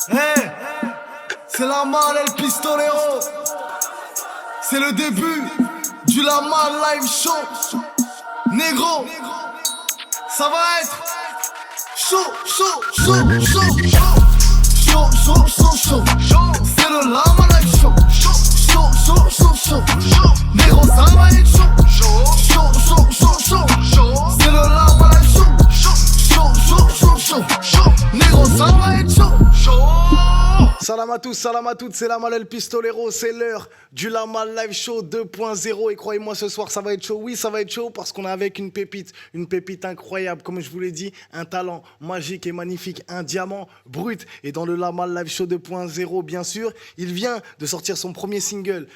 Hey, c'est la malle El Pistolero. C'est le début du La Malle Live Show. Négro, ça va être chaud, chaud, chaud, chaud, chaud, chaud, chaud, chaud, chaud. C'est le La Malle Live Show. Chaud, chaud, chaud, chaud, chaud. Négro, ça va être chaud. Chaud, chaud, chaud, chaud, chaud. C'est le La Malle Live Show. Chaud, chaud, chaud, chaud, chaud. Négro, ça va être chaud. Salam à tous, salam à toutes, c'est la Malle El Pistolero, c'est l'heure du La Malle Live Show 2.0 et croyez-moi ce soir ça va être chaud, oui ça va être chaud parce qu'on est avec une pépite incroyable, comme je vous l'ai dit, un talent magique et magnifique, un diamant brut et dans le La Malle Live Show 2.0 bien sûr, il vient de sortir son premier single,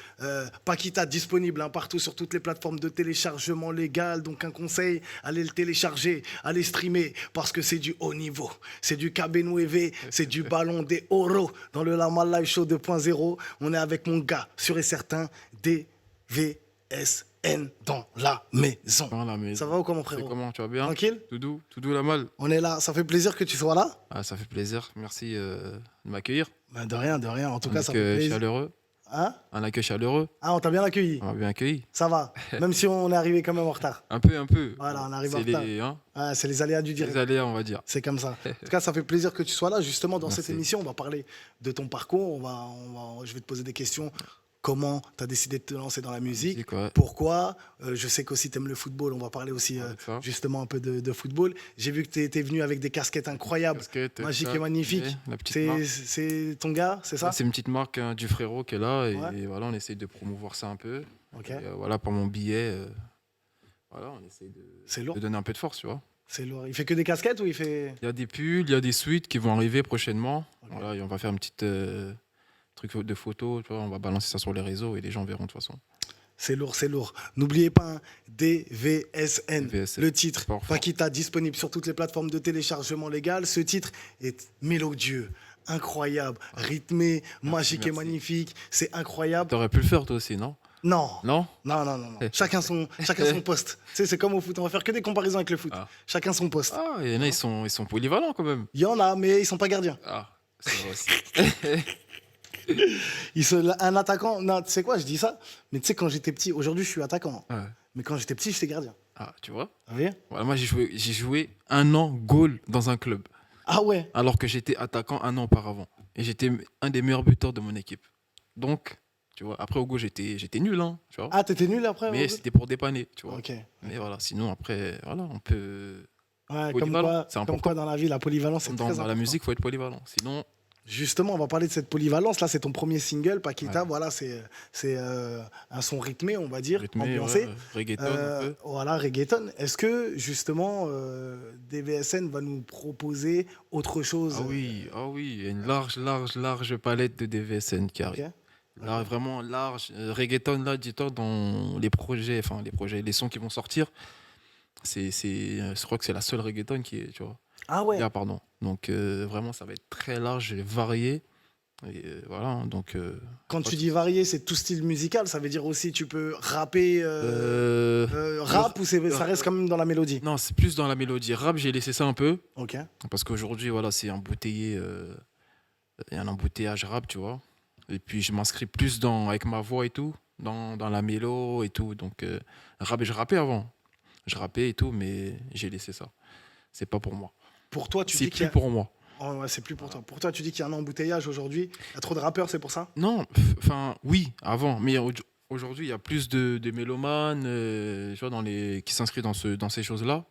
Paquita, disponible partout sur toutes les plateformes de téléchargement légal, donc un conseil, allez le télécharger, allez streamer parce que c'est du haut niveau, c'est du KB9, c'est du ballon des Oro. Dans le La Malle Live Show 2.0, on est avec mon gars, sûr et certain, DVSN dans la maison. Dans la maison. Ça va ou comment, frérot? C'est comment, tu vas bien? Tranquille? Tout doux la malle. On est là, ça fait plaisir que tu sois là. Ah, ça fait plaisir, merci de m'accueillir. Ben de rien, en tout cas ça fait Un accueil plaisir. chaleureux. Hein? Un accueil chaleureux. Ah, on t'a bien accueilli? On m'a bien accueilli. Ça va, même si on est arrivé quand même en retard. Un peu. Voilà, on arrive en C'est retard. C'est les aléas du direct. les aléas, on va dire. C'est comme ça. En tout cas, ça fait plaisir que tu sois là. Justement, dans Merci. cette émission, on va parler de ton parcours. Je vais te poser des questions. Comment tu as décidé de te lancer dans la musique? Musique, ouais. Pourquoi? Je sais qu'aussi tu aimes le football. On va parler aussi ça. justement un peu de football. J'ai vu que tu étais venu avec des casquettes incroyables, Casquette, magiques ça, et magnifiques. ouais, la petite marque. C'est ton gars, c'est ça? C'est une petite marque du frérot qui est là et, Ouais. voilà, on essaye de promouvoir ça un peu. Ok. Et, voilà, pour mon billet, voilà, on essaye C'est lourd. de donner un peu de force, tu vois. C'est lourd. Il fait que des casquettes ou il fait... Il y a des pulls, il y a des suites qui vont arriver prochainement. Ok. Voilà, et on va faire une petite truc de photo, tu vois, on va balancer ça sur les réseaux et les gens verront de toute façon. C'est lourd, c'est lourd. N'oubliez pas, DVSN, DVSN. le titre, Fort, fort. Paquita, disponible sur toutes les plateformes de téléchargement légal. Ce titre est mélodieux, incroyable, rythmé, magique et merci. magnifique. C'est incroyable. T'aurais pu le faire toi aussi, non? Non, Non? non. Chacun son poste. Tu sais, c'est comme au foot. On va faire que des comparaisons avec le foot. Ah. Chacun son poste. Ah, il y en a, ils sont polyvalents quand même. Il y en a, mais ils sont pas gardiens. Ah, c'est vrai aussi. Un attaquant, non, tu sais quoi, je dis ça, mais tu sais, quand j'étais petit, aujourd'hui je suis attaquant, Ouais. mais quand j'étais petit, j'étais gardien. Ah, tu vois? Vous voyez? Voilà, moi, j'ai joué un an goal dans un club, Ah ouais. alors que j'étais attaquant un an auparavant. Et j'étais un des meilleurs buteurs de mon équipe. Donc, tu vois, après au goal, j'étais nul, hein, tu vois. Ah, t'étais nul après? Mais ouais. c'était pour dépanner, tu vois. Ok. Mais voilà, sinon après, voilà, on peut. Ouais, Polyvalent, c'est comme important. quoi dans la vie, la polyvalence, c'est Dans, très dans la important. musique, faut être polyvalent. Sinon, Justement, on va parler de cette polyvalence. Là, c'est ton premier single, Paquita. Ouais. Voilà, c'est un son rythmé, on va dire, rythmé, ambiancé. ouais, reggaeton un peu. Voilà, reggaeton. Est-ce que, justement, DVSN va nous proposer autre chose? Ah oui, il y a une large palette de DVSN qui Ok. arrive. Là, vraiment large. Reggaeton, là, dis-toi, dans les sons qui vont sortir, je crois que c'est la seule reggaeton qui est, tu vois. Ah ouais. Ah, pardon. Donc, vraiment, ça va être très large et varié. Et voilà, donc... Quand tu dis varié, c'est tout style musical. Ça veut dire aussi tu peux rapper, rap ou ça reste quand même dans la mélodie? Non, c'est plus dans la mélodie. Rap, j'ai laissé ça un peu. Ok. Parce qu'aujourd'hui, voilà, c'est embouteillé. Il y a un embouteillage rap, tu vois. Et puis, je m'inscris plus avec ma voix et tout, dans la mélo et tout. Donc, rap, je rappais avant. Je rappais et tout, mais j'ai laissé ça. C'est pas pour moi. Pour toi, tu C'est dis qu'il y plus a... pour moi. Oh, ouais, c'est plus pour toi. Pour toi, tu dis qu'il y a un embouteillage aujourd'hui. Il y a trop de rappeurs, c'est pour ça? Non, enfin, oui, avant. Mais aujourd'hui, il y a plus de mélomanes tu vois, qui s'inscrivent dans ces choses-là.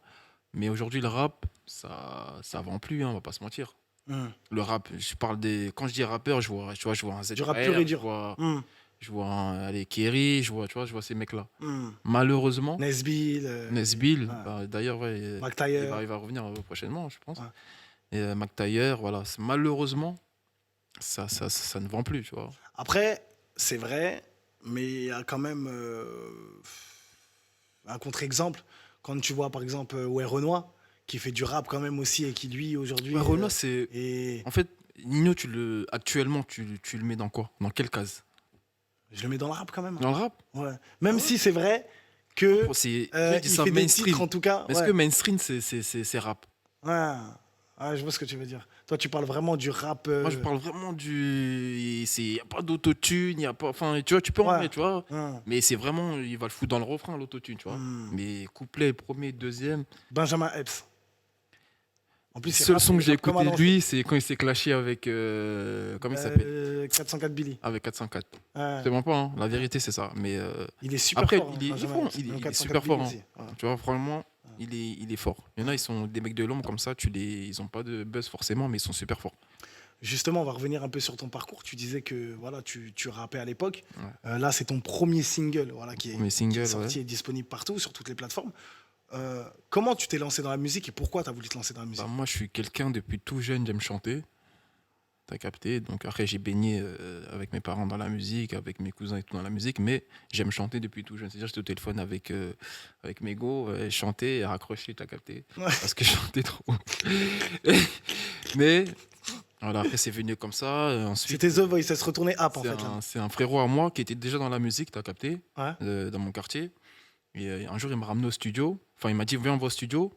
Mais aujourd'hui, le rap, ça vend plus, hein, on va pas se mentir. Le rap, quand je dis rappeur, je vois un ZR, Du rap pur et dur. je vois un Kerry, je vois ces mecs-là. Hmm. Malheureusement, Nesbill, Nesbill, ouais. bah, d'ailleurs, ouais, Mac il Taylor. va revenir prochainement, je pense. Ouais. Et Mac Taylor, voilà, malheureusement, ça ne vend plus, tu vois. Après, c'est vrai, mais il y a quand même un contre-exemple. Quand tu vois, par exemple, Ouais Renoir, qui fait du rap quand même aussi et qui, lui, aujourd'hui... Ouais, Renoir, c'est... et En fait, Nino, actuellement, tu le mets dans quoi? Dans quelle case? je le mets dans le rap quand même. Dans le rap? Ouais. Même si c'est vrai que Je dis il ça fait des mainstream. titres, en tout cas. Est-ce Ouais. que mainstream, c'est rap? Ouais. Ah, je vois ce que tu veux dire. Toi, tu parles vraiment du rap. Moi, je parle vraiment du. Il n'y a pas d'autotune, il y a pas. Enfin, tu vois, tu peux en Ouais. mettre, tu vois. Hum, Mais c'est vraiment. Il va le foutre dans le refrain, l'autotune, tu vois. hum. Mais couplet, premier, deuxième. Benjamin Epps. En Le plus, seul son que il j'ai rappe comme à écouté de l'ancienne. lui, c'est quand il s'est clashé avec. Comment il s'appelle? 404 Billy. Avec 404. Ouais. C'est bon pas, hein. La vérité, c'est ça. Mais Il est super après, fort, hein, il est Benjamin fort, Epps. il est, Même il est 404 super Billy fort, hein. aussi. Ouais. Tu vois, franchement, il est fort. Il y en a, ils sont des mecs de l'ombre comme ça, ils ont pas de buzz forcément, mais ils sont super forts. Justement, on va revenir un peu sur ton parcours. Tu disais que voilà, tu rappais à l'époque. Ouais. Là, c'est ton premier single voilà, Premier qui est single, sorti et disponible partout, sur toutes les plateformes. Comment tu t'es lancé dans la musique et pourquoi tu as voulu te lancer dans la musique? Bah, moi, je suis quelqu'un depuis tout jeune, j'aime chanter. T'as capté. Donc après, j'ai baigné avec mes parents dans la musique, avec mes cousins et tout dans la musique, mais j'aime chanter depuis tout jeune. C'est-à-dire, j'étais au téléphone avec mes go, chanter et raccrocher, t'as capté. Ouais. Parce que je chantais trop. Mais voilà, après, c'est venu comme ça. Ensuite, C'était The Voice, ça se retournait up en fait. Là. c'est un frérot à moi qui était déjà dans la musique, t'as capté, Ouais. dans mon quartier. Et un jour, il m'a ramené au studio. Enfin, il m'a dit, viens, on va au studio.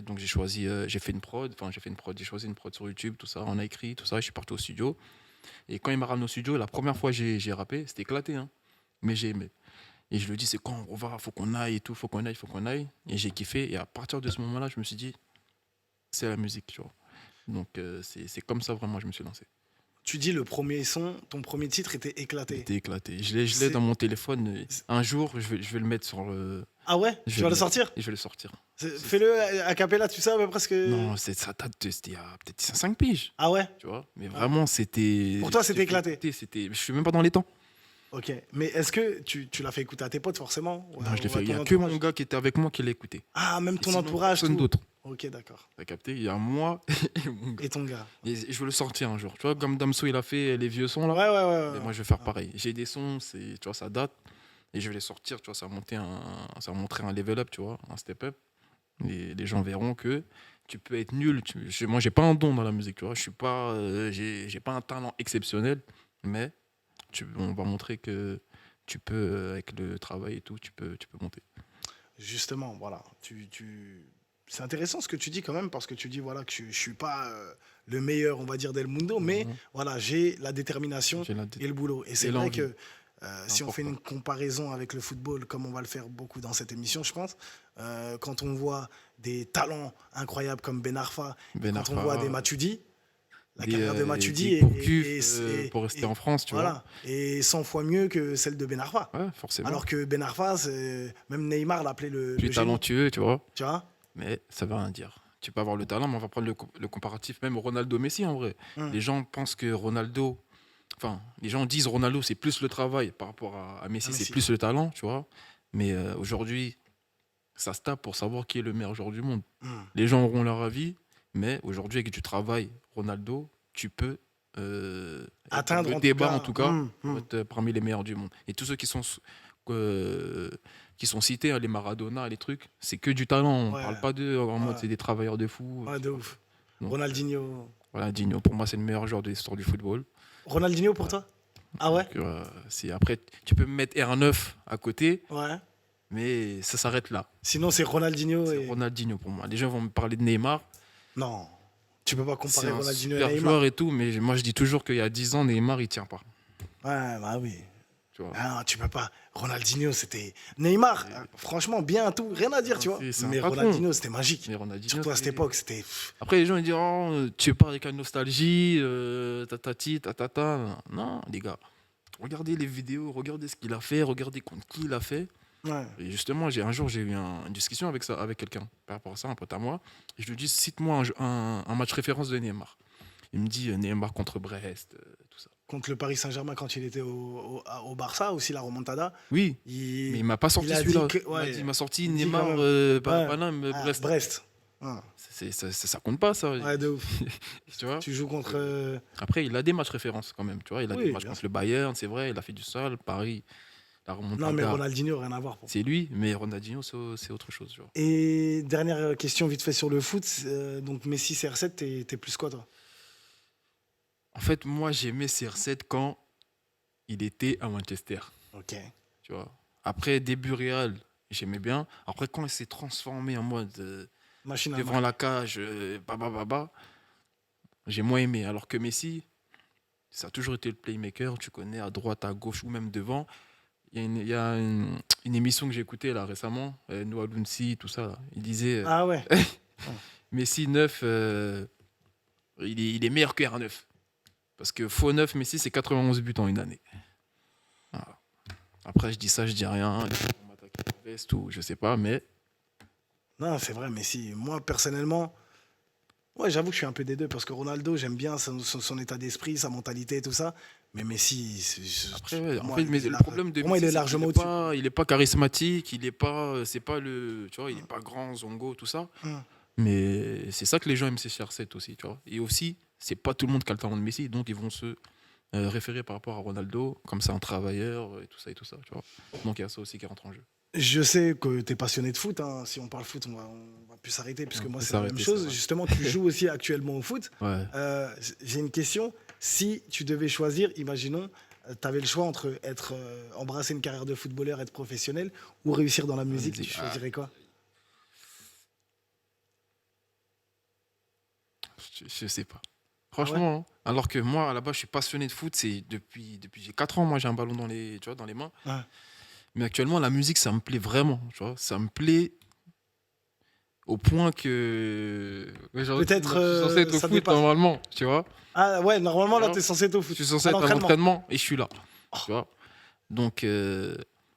Donc, j'ai choisi, j'ai fait une prod. Enfin, j'ai choisi une prod sur YouTube, tout ça. On a écrit, tout ça. Et je suis parti au studio. Et quand il m'a ramené au studio, la première fois que j'ai rappé, c'était éclaté, hein. Mais j'ai aimé. Et je lui ai dit, c'est quand on va, faut qu'on aille et tout, faut qu'on aille, faut qu'on aille. Et j'ai kiffé. Et à partir de ce moment-là, je me suis dit, c'est la musique, tu vois. Donc, c'est comme ça, vraiment, je me suis lancé. Tu dis le premier son, ton premier titre était éclaté. C'était éclaté. Je l'ai C'est- dans mon téléphone. Un jour, je vais le mettre sur le. Ah ouais? Je Tu vais vas le mettre- sortir? Et je vais le sortir. Fais-le a cappella, tu sais à peu près ce que. Non, ça date c'était il y a peut-être 5 piges, Ah ouais? tu vois. Mais vraiment, c'était. Pour toi, c'était éclaté. Je suis même pas dans les temps. Ok. Mais est-ce que tu l'as fait écouter à tes potes forcément? Non, je l'ai Ou à fait. Il y ton a que entourage? mon gars qui était avec moi qui l'a écouté. Ah, même ton Sinon, entourage, personne tout. d'autre. Ok, d'accord. T'as capté? Il y a moi et mon gars. Et ton gars? Et je veux le sortir un jour. Tu vois, comme Damso, il a fait les vieux sons là. Ouais, ouais, ouais. Et ouais. moi, je vais faire pareil. J'ai des sons, tu vois, ça date. Et je vais les sortir, tu vois, ça va montrer un level up, tu vois, un step up. Et les gens verront que tu peux être nul. Moi, j'ai pas un don dans la musique, tu vois. Je suis pas, j'ai pas un talent exceptionnel, mais on va montrer que tu peux, avec le travail et tout, tu peux monter. Justement, voilà. C'est intéressant ce que tu dis quand même, parce que tu dis voilà, que je ne suis pas le meilleur, on va dire, d'El Mundo, mais voilà, j'ai la détermination J'ai la et le boulot. Et c'est et vrai l'envie. que si on important. fait une comparaison avec le football, comme on va le faire beaucoup dans cette émission, je pense, quand on voit des talents incroyables comme Ben Arfa, Ben quand on Arfa, voit des Matuidi, la des, carrière de Matuidi des Gourcuff, pour rester en France, tu voilà, et 100 fois mieux que celle de Ben Arfa. vois. Ouais, forcément. Alors que Ben Arfa, même Neymar l'appelait le Plus génie, talentueux, tu vois. tu vois. Mais ça veut rien dire. Tu peux avoir le talent, mais on va prendre le comparatif même Ronaldo-Messi en vrai. Les gens pensent que Ronaldo. Enfin, les gens disent Ronaldo, c'est plus le travail par rapport à Messi, Messi. c'est plus le talent, tu vois. Mais aujourd'hui, ça se tape pour savoir qui est le meilleur joueur du monde. Les gens auront leur avis, mais aujourd'hui, avec du travail, Ronaldo, tu peux Atteindre le en débat tout cas, en tout cas, pour être parmi les meilleurs du monde. Et tous ceux qui sont cités, hein, les Maradona, les trucs, c'est que du talent. On Ouais. parle pas d'eux en mode Ouais. c'est des travailleurs de fou. Ouais, de ouf. Donc, Ronaldinho. Voilà, Digno, pour moi, c'est le meilleur joueur de l'histoire du football. Ronaldinho pour toi? Ah ouais? Donc, après, tu peux me mettre R9 à côté, Ouais. mais ça s'arrête là. Sinon, c'est Ronaldinho C'est et. Ronaldinho pour moi. Les gens vont me parler de Neymar. Non. Tu peux pas C'est comparer un Ronaldinho et super Neymar. joueur et tout, mais moi, je dis toujours qu'il y a 10 ans, Neymar, il tient pas. Ouais, bah oui. Tu vois. Ah, non, tu peux pas. Ronaldinho, c'était. Neymar, franchement, bien tout, rien à dire, tu vois. C'est un Mais patron. Ronaldinho, c'était magique. Mais Ronaldinho, Surtout à c'est- cette époque, c'était. Après, les gens ils disent oh, tu parles avec la nostalgie, tatati, tatata. Non, les gars, regardez les vidéos, regardez ce qu'il a fait, regardez contre qui il a fait. Ouais. Et justement, un jour, j'ai eu une discussion avec quelqu'un par rapport à ça, un pote à moi. Et je lui dis cite-moi un match référence de Neymar. Il me dit Neymar contre Brest, tout ça. Contre le Paris Saint-Germain, quand il était au Barça, aussi la remontada. Oui, Il... mais il m'a pas sorti il a celui-là. dit que- ouais, Il m'a sorti il dit Neymar, quand même. Ouais. Paname, Ah, Brest. Brest. Ouais. Ça compte pas, ça. Ouais, de ouf. Tu vois. Tu joues contre. Après, il a des matchs références quand même. Tu vois, il a Oui, des matchs bien contre le Bayern, c'est vrai. Il a fait du sol, Paris, la remontada. Non, mais Ronaldinho, rien à voir. Pour moi. C'est lui, mais Ronaldinho, c'est autre chose. Tu vois. Et dernière question vite fait sur le foot. Donc Messi, CR7, t'es plus quoi, toi? En fait, moi, j'aimais CR7 quand il était à Manchester. Ok. Tu vois. Après, début Real, j'aimais bien. Après, quand il s'est transformé en mode Machine à devant la cage, baba, J'ai moins aimé. Alors que Messi, ça a toujours été le playmaker. Tu connais à droite, à gauche ou même devant. Il y a une émission que j'ai écoutée là récemment, Noah Lunsi, tout ça. Là. Il disait Ah ouais. Messi 9, il est meilleur que R9. Parce que faux 9, Messi, c'est 91 buts en une année. Voilà. Après, je dis ça, je dis rien. Les gens vont m'attaquer en veste ou je sais pas, mais Non, c'est vrai, mais si. Moi, personnellement, ouais, j'avoue que je suis un peu des deux parce que Ronaldo, j'aime bien son état d'esprit, sa mentalité et tout ça. Mais Messi, après, ouais, pour en moi, fait, mais il est le problème de pour moi, il Messi, est c'est qu'il largement est au-dessus. pas, il est pas charismatique, il est pas, c'est pas le, tu vois, il est pas grand, zongo, tout ça. Hum. Mais c'est ça que les gens aiment ces CR7 aussi, tu vois. Et aussi, c'est pas tout le monde qui a le talent de Messi, donc ils vont se référer par rapport à Ronaldo, comme c'est un travailleur et tout ça, tu vois. Donc il y a ça aussi qui rentre en jeu. Je sais que tu es passionné de foot. Hein. Si on parle foot, on va plus s'arrêter puisque On moi, peut c'est la même s'arrêter, chose. c'est vrai. Justement, tu joues aussi actuellement au foot. Ouais. J'ai une question. Si tu devais choisir, imaginons, tu avais le choix entre embrasser une carrière de footballeur, être professionnel ou réussir dans la musique, tu musique, choisirais quoi? Je sais pas. Ah ouais? Franchement, hein. Alors que moi, à la base, je suis passionné de foot, c'est depuis j'ai 4 ans, moi, j'ai un ballon tu vois, dans les mains. Ouais. Mais actuellement, la musique, ça me plaît vraiment, tu vois. Ça me plaît au point que Peut-être je suis censé être au ça foot dépasse. normalement, tu vois. Ah ouais, normalement, là, Non. tu es censé être au Je foot. suis censé À être à l'entraînement. l'entraînement et je suis là, tu vois. Donc,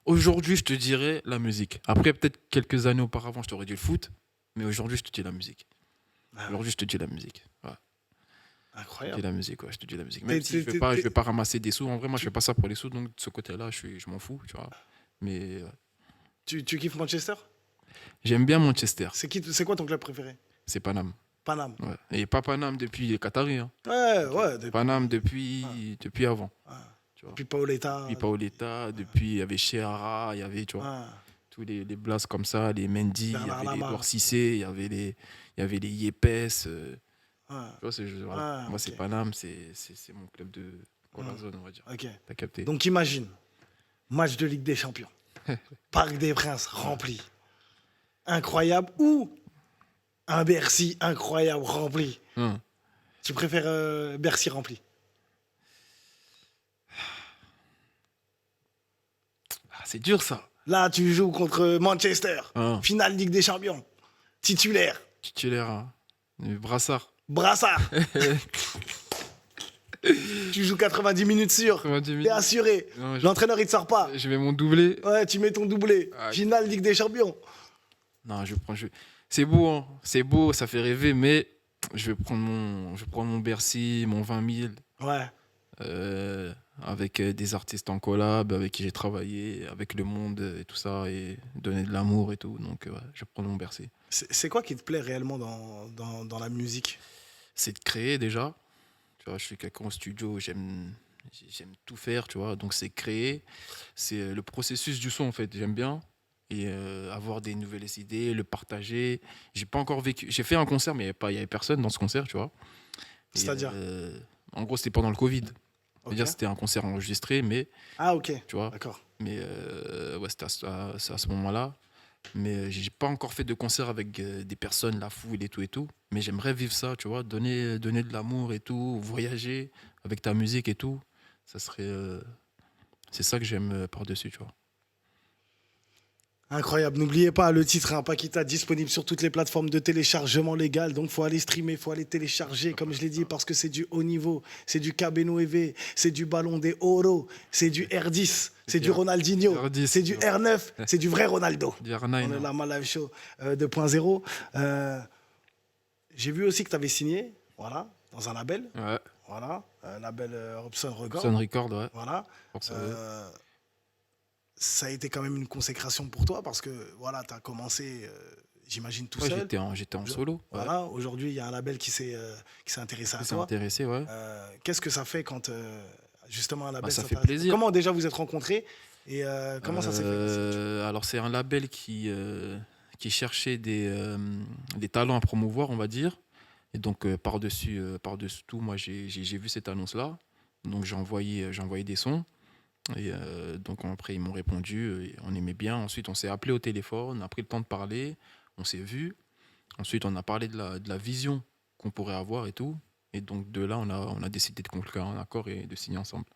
aujourd'hui, je te dirais la musique. Après, peut-être quelques années auparavant, je t'aurais dit le foot, mais aujourd'hui, je te dis la musique. Ah ouais, Aujourd'hui, je te dis la musique. Ouais. Je te dis incroyable. la musique, ouais, je te dis la musique. T'es- Même si t'es- je vais t'es- pas, je vais t'es- pas ramasser des sous. En vrai, moi, je tu, fais pas ça pour les sous, donc de ce côté-là, je m'en fous, tu vois. Mais tu kiffes Manchester? j'aime bien Manchester. C'est quoi ton club préféré? C'est Paname. Paname. Ouais. Et pas Paname depuis les Qataris. Hein. Ouais, ouais. Paname depuis avant. Ouais. Tu vois. Depuis Paoletta. Depuis Paoletta, depuis il y avait Sheara, il y avait tu vois, Ouais. tous les blasts comme ça, les Mendy, il y Bernard avait les Lama. Dorsissé, il y avait les Yepes. Ouais. Tu vois, voilà. Ah, Moi, ok. c'est Paname, c'est mon club de Corazon, on va dire. Ok. T'as capté. Donc imagine, match de Ligue des Champions. Parc des Princes rempli. Incroyable. Ou un Bercy incroyable rempli. Hum. Tu préfères Bercy rempli? Ah, c'est dur ça. Là, tu joues contre Manchester. Hein. Finale Ligue des Champions. Titulaire. Titulaire, hein. Brassard. Brassard. Tu joues 90 minutes sûres. 90 T'es minutes. assuré. Non, L'entraîneur, il te sort pas. je mets mon doublé. Ouais, tu mets ton doublé. Ah, Finale Ligue des Champions. Non, c'est beau, hein. C'est beau, ça fait rêver, mais je vais prendre mon Bercy, mon 20 000, Ouais. avec des artistes en collab, avec qui j'ai travaillé, avec le monde et tout ça, et donner de l'amour et tout. Donc, ouais, je vais prendre mon Bercy. C'est quoi qui te plaît réellement dans la musique? C'est de créer déjà. Tu vois, je suis quelqu'un au studio, j'aime tout faire, tu vois. Donc, c'est créer. C'est le processus du son, en fait, j'aime bien. Et avoir des nouvelles idées, le partager. J'ai pas encore vécu. J'ai fait un concert, mais il y avait personne dans ce concert, tu vois. Et, C'est-à-dire? en gros, c'était pendant le Covid. Ok. C'est-à-dire, c'était un concert enregistré, mais Ah, ok. tu vois. D'accord. Mais ouais, c'était c'est à ce moment-là. Mais j'ai pas encore fait de concert avec des personnes, la foule et tout et tout. Mais j'aimerais vivre ça, tu vois, donner de l'amour et tout, voyager avec ta musique et tout. Ça serait, c'est ça que j'aime par-dessus, tu vois. Incroyable. N'oubliez pas le titre, hein, Paquita, disponible sur toutes les plateformes de téléchargement légal. Donc, faut aller streamer, faut aller télécharger, comme je l'ai dit, parce que c'est du haut niveau. C'est du KB9, c'est du ballon des Oro, c'est du R10, c'est du Ronaldinho, R10, c'est du R9, c'est du vrai Ronaldo. DR9, On est hein. là, Ma Live Show 2.0. J'ai vu aussi que tu avais signé, voilà, dans un label, Ouais. voilà, un label Robson Records. Son record, ouais. Voilà. Pour ça, Ça a été quand même une consécration pour toi parce que voilà, tu as commencé, j'imagine, tout ouais, seul. j'étais en solo. Ouais. Voilà, aujourd'hui, il y a un label qui s'est intéressé à Ça toi. intéressé, ouais. Qu'est-ce que ça fait quand justement un label ça fait s'intéresse? plaisir. Comment déjà vous êtes rencontrés et comment ça s'est fait? Alors, c'est un label qui cherchait des talents à promouvoir, on va dire. Et donc, par-dessus tout, moi, j'ai vu cette annonce-là. Donc, j'ai envoyé des sons. Et donc, après, ils m'ont répondu. Et on aimait bien. Ensuite, on s'est appelé au téléphone. On a pris le temps de parler. On s'est vu. Ensuite, on a parlé de la vision qu'on pourrait avoir et tout. Et donc de là, on a décidé de conclure un accord et de signer ensemble.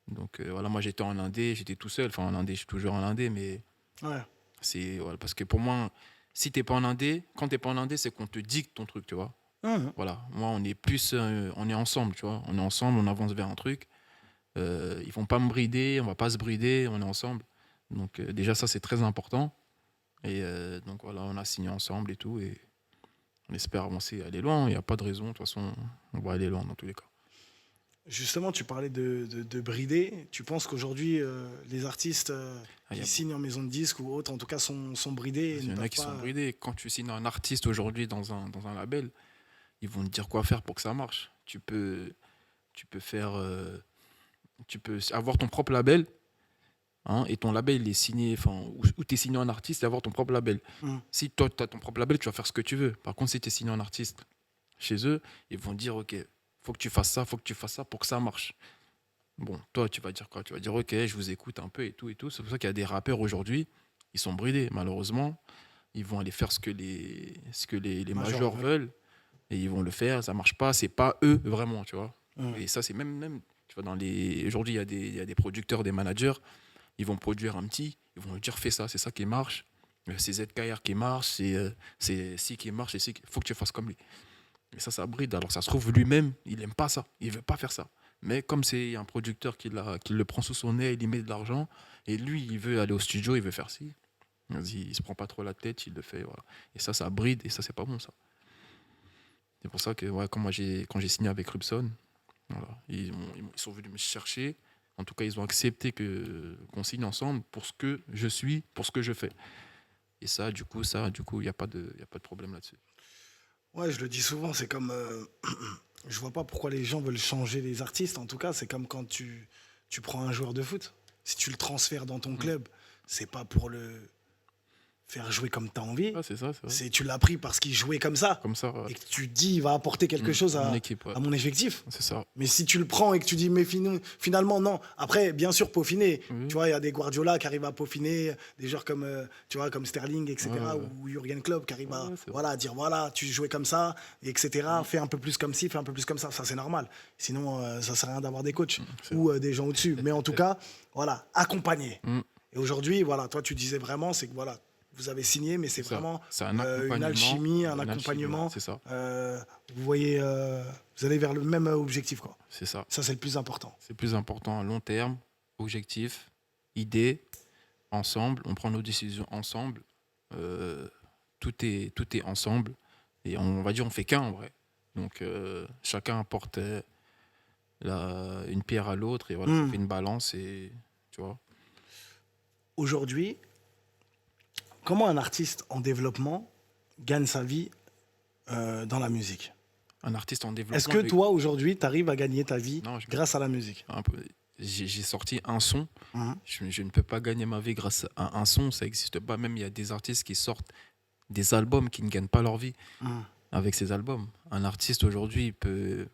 Donc voilà, moi j'étais en indé, j'étais tout seul. Enfin en indé, je suis toujours en indé, mais Ouais. c'est voilà, parce que pour moi, si t'es pas en indé, quand t'es pas en indé, c'est qu'on te dicte ton truc, tu vois. Mhm. Voilà, moi on est plus, on est ensemble, tu vois. On est ensemble, on avance vers un truc. Ils vont pas me brider, on va pas se brider, on est ensemble. Donc déjà ça c'est très important. Et donc voilà, on a signé ensemble et tout, et on espère avancer, aller loin. Il n'y a pas de raison, de toute façon, on va aller loin dans tous les cas. Justement, tu parlais de brider. Tu penses qu'aujourd'hui, les artistes Ah, qui signent en maison de disques ou autres, en tout cas, sont bridés et il y ne en a peuvent qui sont pas. bridés. Quand tu signes un artiste aujourd'hui dans un label, ils vont te dire quoi faire pour que ça marche. Tu peux faire, tu peux avoir ton propre label, hein, et ton label il est signé, enfin, où tu es signé en artiste et avoir ton propre label. Mhm. Si toi tu as ton propre label, tu vas faire ce que tu veux. Par contre, si tu es signé en artiste chez eux, ils vont dire ok, faut que tu fasses ça, faut que tu fasses ça pour que ça marche. Bon, toi, tu vas dire quoi? Tu vas dire, ok, je vous écoute un peu et tout et tout. C'est pour ça qu'il y a des rappeurs aujourd'hui, ils sont bridés, malheureusement. Ils vont aller faire ce que les majors Ouais. veulent et ils vont le faire. Ça marche pas, c'est pas eux vraiment, tu vois. Mhm. Et ça, c'est même tu vois, aujourd'hui, il y a des producteurs, des managers, ils vont produire un petit, ils vont lui dire, fais ça, c'est ça qui marche. C'est ZKR qui marche, c'est ci qui marche, il faut que tu fasses comme lui. Et ça bride. Alors, ça se trouve, lui-même, il n'aime pas ça. Il veut pas faire ça. Mais comme c'est un producteur qui le prend sous son nez, il y met de l'argent, et lui, il veut aller au studio, il veut faire ci. Vas-y, il se prend pas trop la tête, il le fait. Voilà. Et ça bride, et ça, c'est pas bon, ça. C'est pour ça que, ouais, quand j'ai signé avec Rubson, voilà, ils sont venus me chercher. En tout cas, ils ont accepté qu'on signe ensemble pour ce que je suis, pour ce que je fais. Et du coup, il n'y a pas de problème là-dessus. Ouais, je le dis souvent, c'est comme. Je vois pas pourquoi les gens veulent changer les artistes. En tout cas, c'est comme quand tu prends un joueur de foot. Si tu le transfères dans ton club, c'est pas pour le faire jouer comme tu as envie. Ah, c'est ça, c'est vrai. C'est tu l'as pris parce qu'il jouait comme ça. Comme ça, ouais. Et que tu te dis, il va apporter quelque chose Mon équipe, ouais. à mon effectif. C'est ça. Mais si tu le prends et que tu dis, mais finalement, non. Après, bien sûr, peaufiner. Oui. Tu vois, il y a des Guardiola qui arrivent à peaufiner, des joueurs comme, tu vois, comme Sterling, etc. Ouais, ouais. Ou Jürgen Klopp qui arrivent Ouais, c'est vrai. voilà, à dire, voilà, tu jouais comme ça, etc. Fais un peu plus comme ci, fais un peu plus comme ça. Ça, c'est normal. Sinon, ça sert à rien d'avoir des coachs c'est ou des gens au-dessus. Mais en tout cas, voilà, accompagner. Mm. Et aujourd'hui, voilà, toi, tu disais vraiment, c'est que voilà, vous avez signé, mais c'est C'est ça. vraiment C'est un une accompagnement, alchimie, un une alchimie, accompagnement. c'est ça. Vous voyez, vous allez vers le même objectif, quoi. C'est ça. Ça, c'est le plus important. C'est plus important à long terme, objectif, idée, ensemble. On prend nos décisions ensemble. Tout est ensemble. Et on va dire, on fait qu'un en vrai. Donc chacun apporte une pierre à l'autre. Et voilà, ça fait une balance. Et tu vois. Aujourd'hui, comment un artiste en développement gagne sa vie dans la musique? Un artiste en développement. Est-ce que toi, aujourd'hui, tu arrives à gagner ta vie Non, grâce à la musique? j'ai sorti un son. Mhm. Je ne peux pas gagner ma vie grâce à un son. Ça n'existe pas. Même il y a des artistes qui sortent des albums qui ne gagnent pas leur vie Mhm. avec ces albums. Un artiste aujourd'hui il peut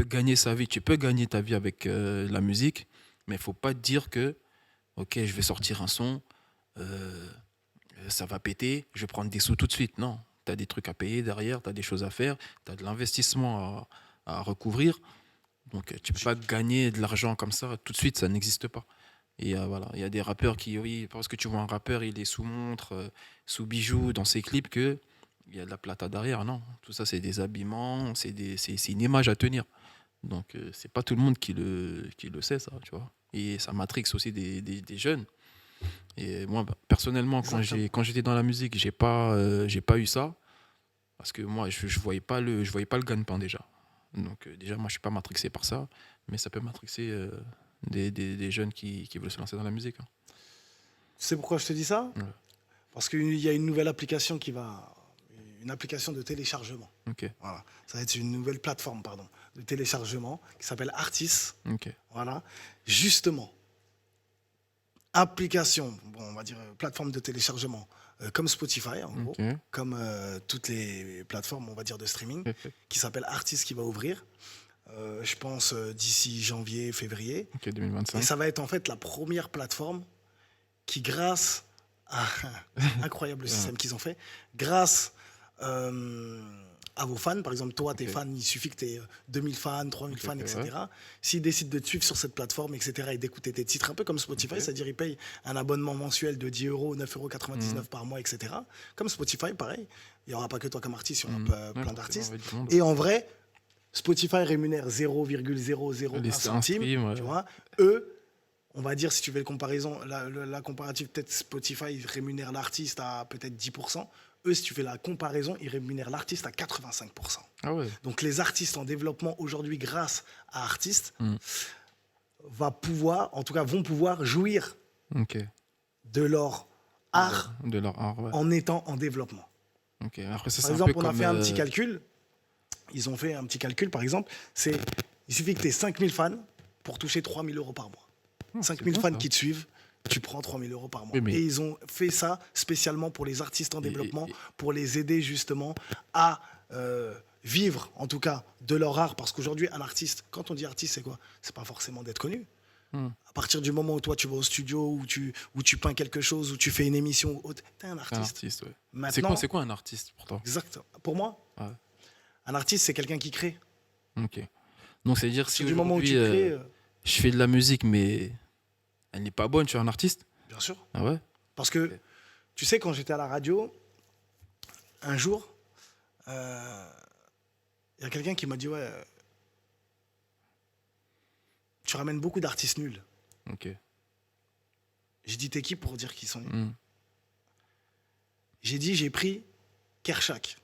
gagner sa vie. Tu peux gagner ta vie avec la musique, mais il ne faut pas te dire que ok, je vais sortir un son, ça va péter, je vais prendre des sous tout de suite. Non, tu as des trucs à payer derrière, tu as des choses à faire, tu as de l'investissement à recouvrir. Donc tu peux pas gagner de l'argent comme ça tout de suite, ça n'existe pas. Et voilà, il y a des rappeurs qui, oui, parce que tu vois un rappeur, il est sous montre, sous bijoux dans ses clips, que il y a de la plata derrière. Non, tout ça c'est des habillements, c'est une image à tenir. Donc c'est pas tout le monde qui le sait, ça, tu vois. Et ça matrix aussi des jeunes. Et moi, personnellement, quand j'étais dans la musique, j'ai pas eu ça, parce que moi je voyais pas le gagne-pain déjà. Donc déjà moi je suis pas matrixé par ça, mais ça peut matrixer des jeunes qui veulent se lancer dans la musique, hein. Tu sais pourquoi je te dis ça? Ouais. Parce qu'il y a une nouvelle application une application de téléchargement. Ok, Voilà. Ça va être une nouvelle plateforme, pardon, de téléchargement qui s'appelle Artis. ok, Voilà. Justement, application, bon, on va dire plateforme de téléchargement, comme Spotify, en gros, ok. comme toutes les plateformes, on va dire, de streaming, qui s'appelle Artis, qui va ouvrir, je pense, d'ici janvier, février. Ok, Et 2025. ça va être en fait la première plateforme qui, grâce à incroyable le système qu'ils ont fait, grâce à vos fans. Par exemple, toi, tes Ok. fans, il suffit que tu aies 2000 fans, 3000 fans, ok, etc. S'ils décident de te suivre sur cette plateforme, etc., et d'écouter tes titres, un peu comme Spotify, Ok. c'est-à-dire ils payent un abonnement mensuel de 10 euros, 9,99 € par mois, etc. Comme Spotify, pareil. Il n'y aura pas que toi comme artiste, il y aura Ouais, plein forcément, d'artistes. ouais, du monde. Et en vrai, Spotify rémunère 0,001 Les centime. streams, ouais. Tu vois, eux, on va dire, si tu veux la comparative, peut-être Spotify rémunère l'artiste à peut-être 10%. Eux, si tu fais la comparaison, ils rémunèrent l'artiste à 85%. Ah ouais. Donc les artistes en développement aujourd'hui, grâce à Artistes, Mm. vont pouvoir jouir Ok. de leur art De leur art, ouais. en étant en développement. Ok. Après, ça, Par c'est un exemple, peu on a comme, fait un petit calcul. Ils ont fait un petit calcul, par exemple. Il suffit que tu aies 5000 fans pour toucher 3000 € par mois. 5000 bien, fans ça. qui te suivent, tu prends 3000 € par mois. Oui, mais- Et ils ont fait ça spécialement pour les artistes en développement, et- pour les aider justement à vivre, en tout cas, de leur art. Parce qu'aujourd'hui, un artiste, quand on dit artiste, c'est quoi? C'est pas forcément d'être connu. À partir du moment où toi, tu vas au studio, où tu peins quelque chose, où tu fais une émission, t'es un C'est un artiste. artiste, ouais. Maintenant- C'est quoi un artiste pour toi? Exact. Pour moi, Ouais. un artiste, c'est quelqu'un qui crée. Ok. Donc, c'est-à-dire, si Du moment où tu aujourd'hui, crées, je fais de la musique, mais elle n'est pas bonne, tu es un artiste? bien sûr. Ah ouais? Parce que, tu sais, quand j'étais à la radio, un jour, il y a quelqu'un qui m'a dit, ouais, tu ramènes beaucoup d'artistes nuls. Ok. J'ai dit, t'es qui pour dire qu'ils sont nuls? Mm. J'ai dit, j'ai pris Kershak.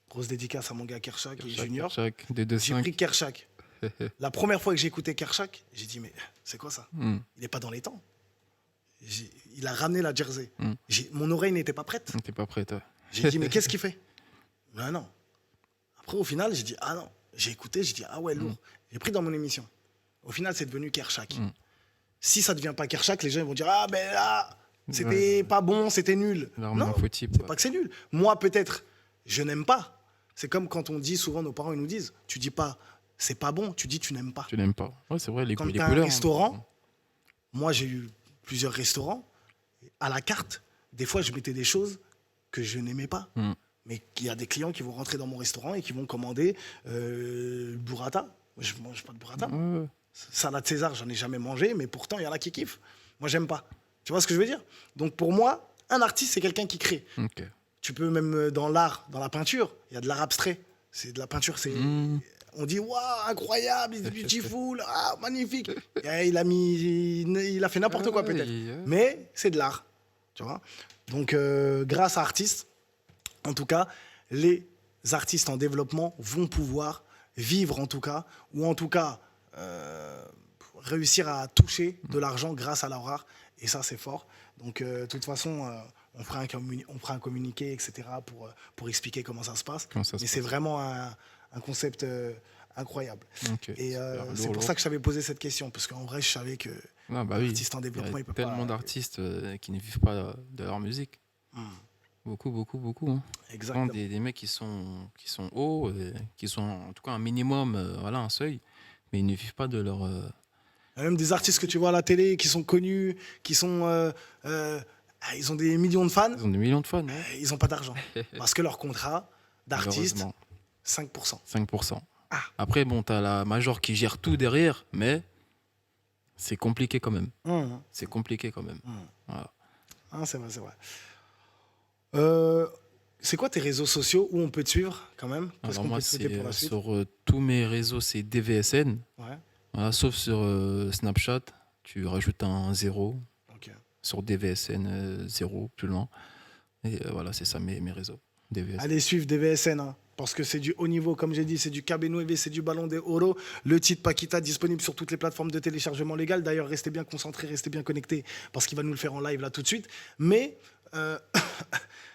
Grosse dédicace à mon gars Kershak et Junior. Chaque des deux J'ai pris Kershak. La première fois que j'ai écouté Kershak, j'ai dit, mais c'est quoi ça? Il n'est pas dans les temps. Il a ramené la Jersey. Mon oreille n'était pas prête. T'es pas prêt, toi. J'ai dit, mais qu'est-ce qu'il fait? Non, non. Après, au final, j'ai dit, ah non. J'ai écouté, j'ai dit, ah ouais, lourd. J'ai pris dans mon émission. Au final, c'est devenu Kershak. Si ça ne devient pas Kershak, les gens ils vont dire, ah ben là, c'était pas bon, c'était nul. L'arme Non, infautable, c'est ouais. pas que c'est nul. Moi, peut-être, je n'aime pas. C'est comme quand on dit, souvent, nos parents, ils nous disent, tu dis pas, c'est pas bon, tu dis, tu n'aimes pas. Tu n'aimes pas. Ouais, c'est vrai, les, Quand les tu as un couleurs. restaurant, moi j'ai eu plusieurs restaurants, à la carte, des fois je mettais des choses que je n'aimais pas. Mais il y a des clients qui vont rentrer dans mon restaurant et qui vont commander burrata. Moi, je ne mange pas de burrata. Ouais. Salade César, j'en ai jamais mangé, mais pourtant il y en a qui kiffent. Moi j'aime pas. Tu vois ce que je veux dire? Donc pour moi, un artiste c'est quelqu'un qui crée. Ok. Tu peux même dans l'art, dans la peinture, il y a de l'art abstrait. C'est de la peinture, c'est. On dit waouh, incroyable, it's beautiful, ah, magnifique. Et il a fait n'importe quoi peut-être. Mais c'est de l'art, tu vois. Donc grâce à Artistes, en tout cas, les artistes en développement vont pouvoir vivre en tout cas, ou en tout cas réussir à toucher de l'argent grâce à leur art. Et ça, c'est fort. Donc de toute façon, on fera un communiqué, etc. pour expliquer comment ça se passe. Comment ça se Mais passe. c'est vraiment un concept incroyable. Ok, Et super. c'est Lourd, pour ça que je t'avais posé cette question, parce qu'en vrai, je savais que Ah, bah oui. l'artiste en développement, il peut Il y a pas. tellement d'artistes qui ne vivent pas de leur musique. Beaucoup, beaucoup, beaucoup. Hein. Exactement. Vraiment des mecs qui sont hauts, qui sont en tout cas un minimum, voilà, un seuil, mais ils ne vivent pas de leur. Il y a même des artistes que tu vois à la télé qui sont connus, qui sont. Ils ont des millions de fans, Ils ont des millions de fans, hein, ils n'ont pas d'argent. Parce que leur contrat d'artiste, malheureusement. 5%. 5%. Ah. Après, bon, t'as la major qui gère tout derrière, mais c'est compliqué quand même. C'est compliqué quand même. Voilà. Ah, c'est vrai, c'est vrai. C'est quoi tes réseaux sociaux où on peut te suivre quand même? Qu'est-ce Alors qu'on moi, peut te souhaiter c'est pour la suite? sur tous mes réseaux, c'est DVSN. Ouais, Voilà, sauf sur Snapchat, tu rajoutes un 0. ok. Sur DVSN 0, plus loin. Et voilà, c'est ça mes réseaux. DVSN. Allez suivre DVSN, hein, parce que c'est du haut niveau, comme j'ai dit, c'est du KB9, c'est du Ballon de Oro. Le titre Paquita disponible sur toutes les plateformes de téléchargement légal. D'ailleurs, restez bien concentrés, restez bien connectés, parce qu'il va nous le faire en live là tout de suite. Mais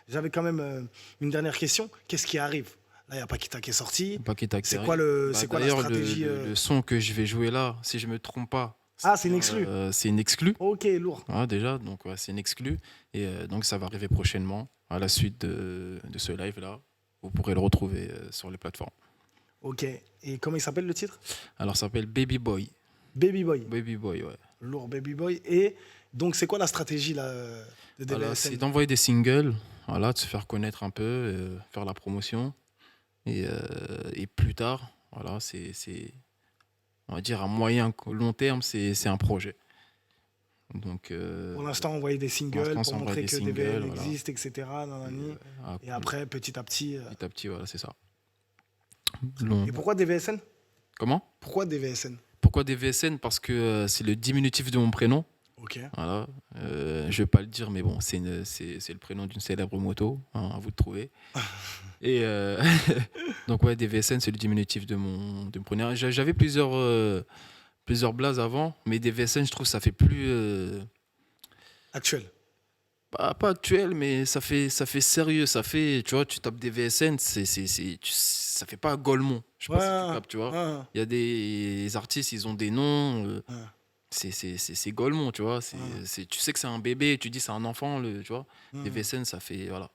j'avais quand même une dernière question. Qu'est-ce qui arrive? Là, il y a Paquita qui est sorti. Paquita qui C'est arrive. quoi, Bah, c'est quoi la d'ailleurs, stratégie le son que je vais jouer là, si je me trompe pas. Ah, c'est une exclue. C'est une exclue. Ok, lourd. Voilà, déjà, donc ouais, c'est une exclue. Et donc ça va arriver prochainement, à la suite de ce live-là. Vous pourrez le retrouver sur les plateformes. Ok. Et comment il s'appelle le titre? Alors ça s'appelle Baby Boy. Baby Boy. Baby Boy, ouais. Lourd Baby Boy. Et Donc, c'est quoi la stratégie là, de Voilà, DVSN? c'est d'envoyer des singles, voilà, de se faire connaître un peu, faire la promotion. Et plus tard, voilà, on va dire à moyen, long terme, c'est un projet. Donc, Pour l'instant, envoyer des pour singles l'instant, pour c'est envoyer montrer des que singles, DVL voilà. existe, etc. nanani. Et après, petit à petit. Petit à petit, voilà, c'est ça. Long- Et pourquoi DVSN? Comment? Pourquoi DVSN? Pourquoi des VSN? Parce que c'est le diminutif de mon prénom. Ok. Voilà. Je vais pas le dire, mais bon, c'est le prénom d'une célèbre moto, hein, à vous de trouver. Et donc ouais, DVSN, c'est le diminutif de mon prénom. J'avais plusieurs blazes avant, mais DVSN, je trouve que ça fait plus Actuel. pas actuel, mais ça fait sérieux. Ça fait, tu vois, tu tapes DVSN, ça fait pas Golemont. Je sais pas si tu captes, tu vois. Ouais. Il y a des artistes, ils ont des noms. Ouais. C'est Golemont, tu vois. Tu sais que c'est un bébé, tu dis c'est un enfant, tu vois. Ouais. DVSN, ça fait, voilà,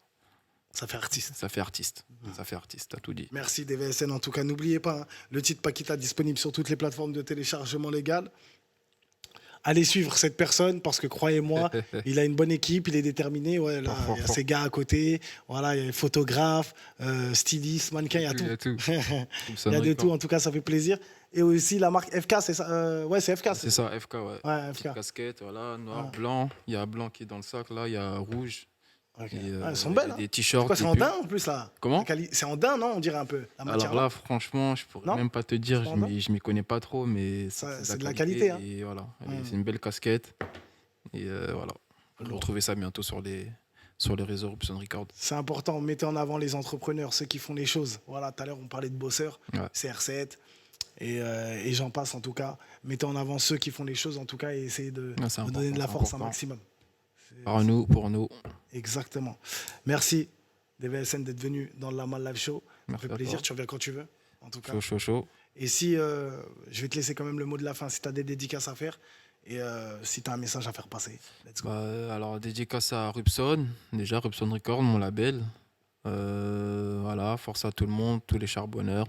Ça fait artiste. ça fait artiste. Ça fait artiste, t'as tout dit. Merci DVSN. En tout cas, n'oubliez pas, hein, le titre Paquita disponible sur toutes les plateformes de téléchargement légal. Allez suivre cette personne parce que croyez-moi, il a une bonne équipe, il est déterminé. Ouais, là, il y a ses gars à côté. Voilà, il y a les photographes, stylistes, mannequins, il y a tout. Il y a tout. Il y a de tout. En tout cas, ça fait plaisir. Et aussi la marque FK, c'est ça. Ouais, c'est FK. C'est ça, FK, ouais. Ouais, Petite FK. casquette, voilà, noir, Ah. blanc. Il y a blanc qui est dans le sac, là, il y a rouge. Ok. Et, Elles sont il y a belles. Hein. des C'est t-shirts. quoi, c'est des en pulls. daim en plus là? Comment? C'est en daim, non? On dirait un peu. La matière, Alors là, franchement, je pourrais Non, même pas te dire, c'est pas en daim. je m'y connais pas trop, mais C'est de la qualité, hein. Et voilà, Mm. c'est une belle casquette. Et voilà, vous retrouvez ça bientôt sur les réseaux Robson Records. C'est important, mettez en avant les entrepreneurs, ceux qui font les choses. Voilà, tout à l'heure, on parlait de bosseurs, Ouais. CR7, et j'en passe en tout cas. Mettez en avant ceux qui font les choses en tout cas et essayez de Ouais, c'est vous donner de la important, force c'est un important. maximum. Pour nous. Exactement. Merci DVSN d'être venu dans le Lama Live Show. Ça Merci fait à plaisir, toi. tu reviens quand tu veux. En tout cas. Chaud. Et si, je vais te laisser quand même le mot de la fin, si tu as des dédicaces à faire et si tu as un message à faire passer. Let's go. Alors, dédicace à Rubson, déjà, Rubson Records, mon label. Voilà, force à tout le monde, tous les charbonneurs,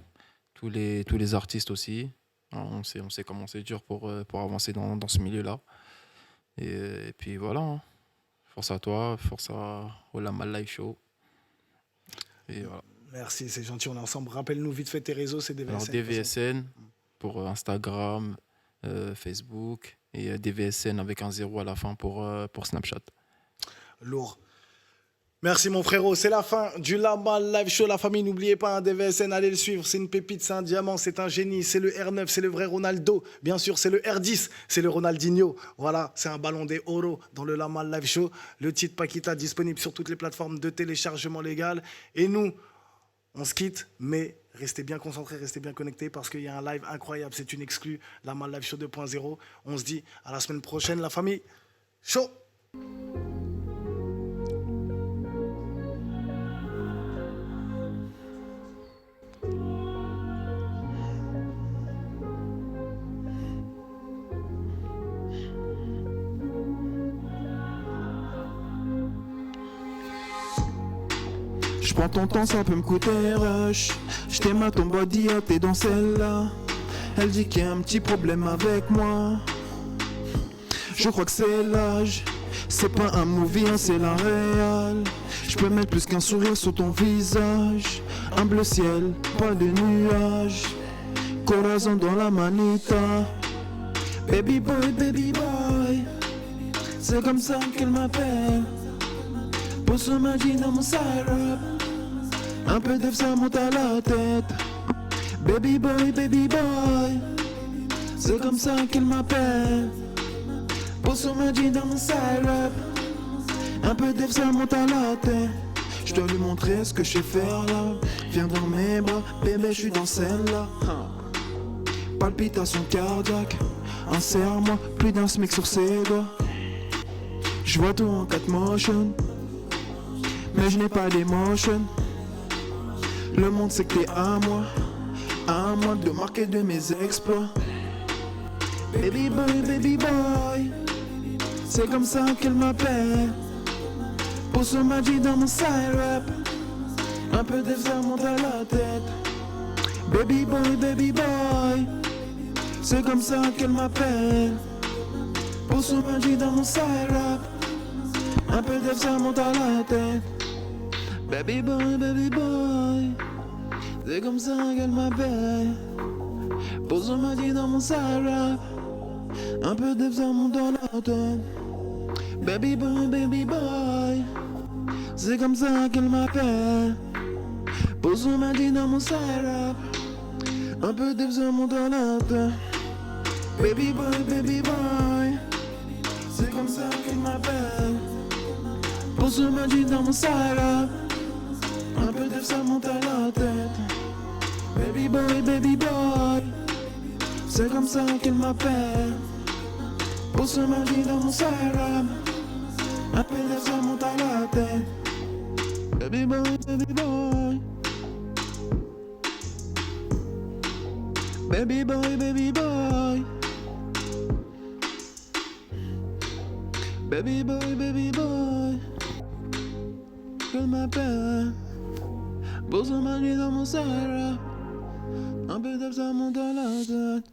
tous les artistes aussi. Alors, on sait comment c'est dur pour avancer dans ce milieu-là. Et puis voilà, hein. Force à toi, force au Lama Live Show. Et voilà. Merci, c'est gentil, on est ensemble. Rappelle-nous vite fait tes réseaux, c'est DVSN. Alors, de toute façon. DVSN pour Instagram, Facebook, et DVSN avec un 0 à la fin pour Snapchat. Lourd. Merci mon frérot, c'est la fin du Lama Live Show. La famille, n'oubliez pas, un DVSN, allez le suivre. C'est une pépite, c'est un diamant, c'est un génie. C'est le R9, c'est le vrai Ronaldo. Bien sûr, c'est le R10, c'est le Ronaldinho. Voilà, c'est un ballon des Oro dans le Lama Live Show. Le titre Paquita disponible sur toutes les plateformes de téléchargement légal. Et nous, on se quitte, mais restez bien concentrés, restez bien connectés parce qu'il y a un live incroyable. C'est une exclue, Lama Live Show 2.0. On se dit à la semaine prochaine, la famille. Chaud! J'prends ton temps, ça peut me coûter rush. J't'aime à ton body, ah, t'es dans celle-là. Elle dit qu'il y a un petit problème avec moi. Je crois que c'est l'âge. C'est pas un movie, hein, c'est la réal. J'peux mettre plus qu'un sourire sur ton visage. Un bleu ciel, pas de nuages. Corazon dans la manita. Baby boy. C'est comme ça qu'elle m'appelle. Pour ce matin dans mon syrup. Un peu d'œuf ça monte à la tête. Baby boy. C'est comme ça qu'elle m'appelle. Pour ce matin dans mon syrup. Un peu d'œuf ça monte à la tête. Je dois lui montrer ce que je sais faire là. Viens dans mes bras, bébé je suis dans celle-là. Palpitation cardiaque. Insère-moi, plus d'un smic sur ses doigts. Je vois tout en 4 motion. Mais je n'ai pas d'émotion. Le monde sait que t'es à moi de marquer de mes exploits. Baby boy. C'est comme ça qu'elle m'appelle. Pour ce magie dans mon syrup. Un peu de ça monte à la tête. Baby boy. C'est comme ça qu'elle m'appelle. Pour son magie dans mon syrup. Un peu de ça monte à la tête. Baby boy. C'est comme ça qu'elle m'appelle. Pour son magie dans mon syrup. Un peu de ça monte à la tête. Baby boy. C'est comme ça qu'elle m'appelle. Pour son magie dans mon syrup. Un peu de ça monte à la tête. Baby boy. C'est comme ça qu'elle m'appelle. Pour son magie dans mon syrup. Un peu de ça monte à la tête. Baby boy. C'est comme ça qu'elle m'appelle. Pour son magie dans mon syrup. Un peu de ça monte à la tête. Baby boy. Baby boy. Baby boy. Qu'elle m'appelle. Pour son magie dans mon syrup. Un peu de ça monte à la tête.